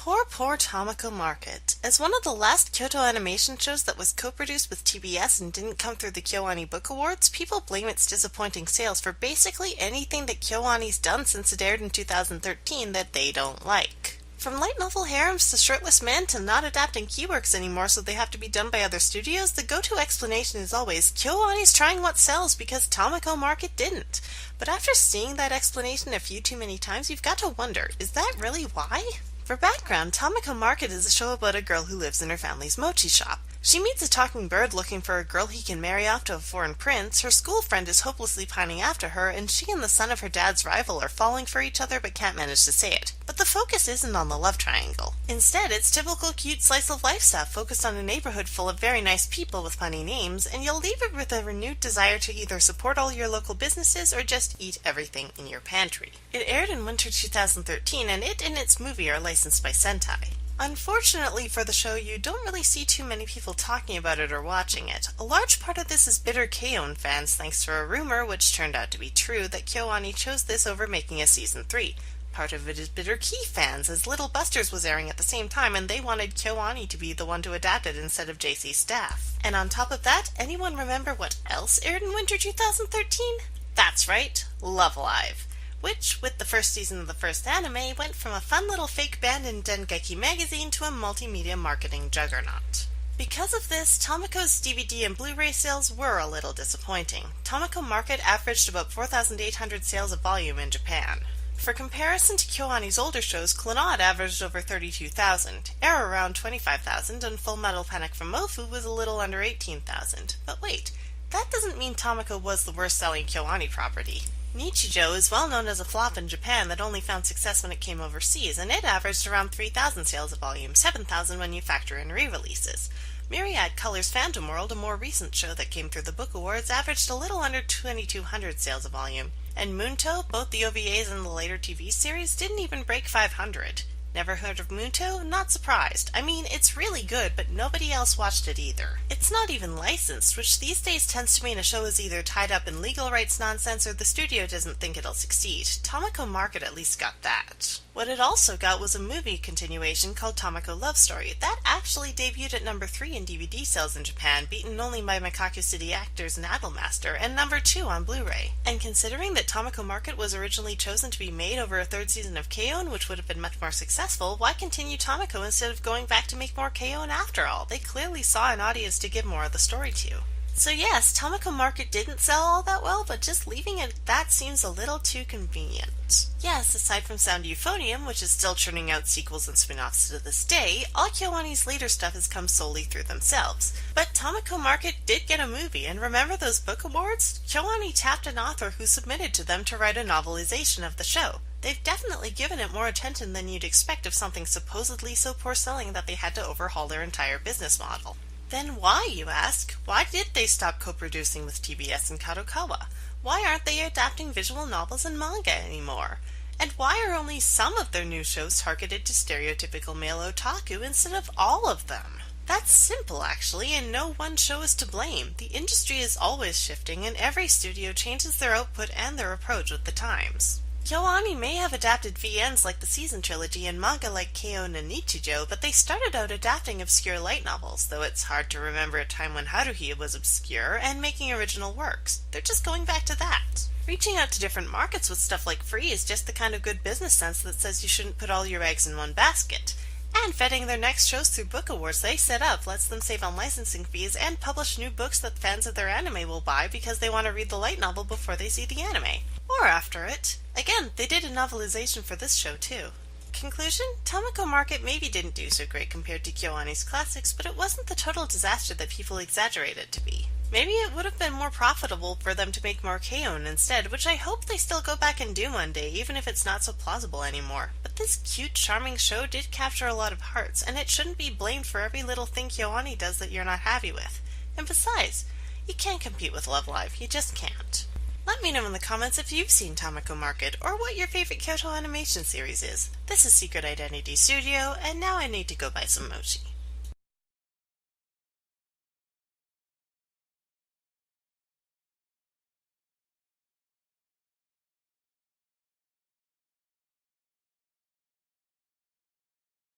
Poor Tamako Market. As one of the last Kyoto Animation shows that was co-produced with TBS and didn't come through the KyoAni Book Awards, people blame its disappointing sales for basically anything that KyoAni's done since it aired in 2013 that they don't like. From light novel harems to shirtless men to not adapting keyworks anymore so they have to be done by other studios, the go-to explanation is always, KyoAni's trying what sells because Tamako Market didn't. But after seeing that explanation a few too many times, you've got to wonder, is that really why? For background, Tamako Market is a show about a girl who lives in her family's mochi shop. She meets a talking bird looking for a girl he can marry off to a foreign prince, her school friend is hopelessly pining after her, and she and the son of her dad's rival are falling for each other but can't manage to say it. But the focus isn't on the love triangle. Instead, it's typical cute slice of life stuff focused on a neighborhood full of very nice people with funny names, and you'll leave it with a renewed desire to either support all your local businesses or just eat everything in your pantry. It aired in winter 2013, and it and its movie are licensed by Sentai. Unfortunately for the show, you don't really see too many people talking about it or watching it. A large part of this is bitter K-ON fans thanks to a rumor, which turned out to be true, that KyoAni chose this over making a Season 3. Part of it is bitter Key fans, as Little Busters was airing at the same time and they wanted KyoAni to be the one to adapt it instead of JC's staff. And on top of that, anyone remember what else aired in winter 2013? That's right, Love Live! Which, with the first season of the first anime, went from a fun little fake band in Dengeki magazine to a multimedia marketing juggernaut. Because of this, Tamako's DVD and Blu-ray sales were a little disappointing. Tamako Market averaged about 4,800 sales of volume in Japan. For comparison to KyoAni's older shows, Clannad averaged over 32,000, Air around 25,000, and Full Metal Panic from Mofu was a little under 18,000. But wait, that doesn't mean Tamako was the worst-selling KyoAni property. Nichijou is well known as a flop in Japan that only found success when it came overseas, and it averaged around 3,000 sales of volume, 7,000 when you factor in re-releases. Myriad Colors Phantom World, a more recent show that came through the Book Awards, averaged a little under 2,200 sales of volume, and Moonto, both the OVAs and the later TV series, didn't even break 500. Never heard of Moonto? Not surprised. I mean, it's really good, but nobody else watched it either. It's not even licensed, which these days tends to mean a show is either tied up in legal rights nonsense or the studio doesn't think it'll succeed. Tamako Market at least got that. What it also got was a movie continuation called Tamako Love Story. That actually debuted at number 3 in DVD sales in Japan, beaten only by Makaku City Actors and Idolmaster, and number 2 on Blu-ray. And considering that Tamako Market was originally chosen to be made over a third season of K-ON, which would have been much more successful, why continue Tamako instead of going back to make more K-ON after all? They clearly saw an audience to give more of the story to. So yes, Tamako Market didn't sell all that well, but just leaving it at that seems a little too convenient. Yes, aside from Sound Euphonium, which is still churning out sequels and spin-offs to this day, all KyoAni's later stuff has come solely through themselves. But Tamako Market did get a movie, and remember those book awards? KyoAni tapped an author who submitted to them to write a novelization of the show. They've definitely given it more attention than you'd expect of something supposedly so poor selling that they had to overhaul their entire business model. Then why, you ask? Why did they stop co-producing with TBS and Kadokawa? Why aren't they adapting visual novels and manga anymore? And why are only some of their new shows targeted to stereotypical male otaku instead of all of them? That's simple, actually, and no one show is to blame. The industry is always shifting, and every studio changes their output and their approach with the times. KyoAni may have adapted VNs like the Season Trilogy and manga like K-ON and Nichijou, but they started out adapting obscure light novels, though it's hard to remember a time when Haruhi was obscure, and making original works. They're just going back to that. Reaching out to different markets with stuff like Free is just the kind of good business sense that says you shouldn't put all your eggs in one basket. And vetting their next shows through book awards they set up lets them save on licensing fees and publish new books that fans of their anime will buy because they want to read the light novel before they see the anime. Or after it. Again, they did a novelization for this show too. Conclusion? Tamako Market maybe didn't do so great compared to KyoAni's classics, but it wasn't the total disaster that people exaggerate it to be. Maybe it would have been more profitable for them to make more K-ON instead, which I hope they still go back and do one day, even if it's not so plausible anymore. But this cute, charming show did capture a lot of hearts, and it shouldn't be blamed for every little thing KyoAni does that you're not happy with. And besides, you can't compete with Love Live, you just can't. Let me know in the comments if you've seen Tamako Market, or what your favorite Kyoto Animation series is. This is Secret Identity Studio, and now I need to go buy some mochi.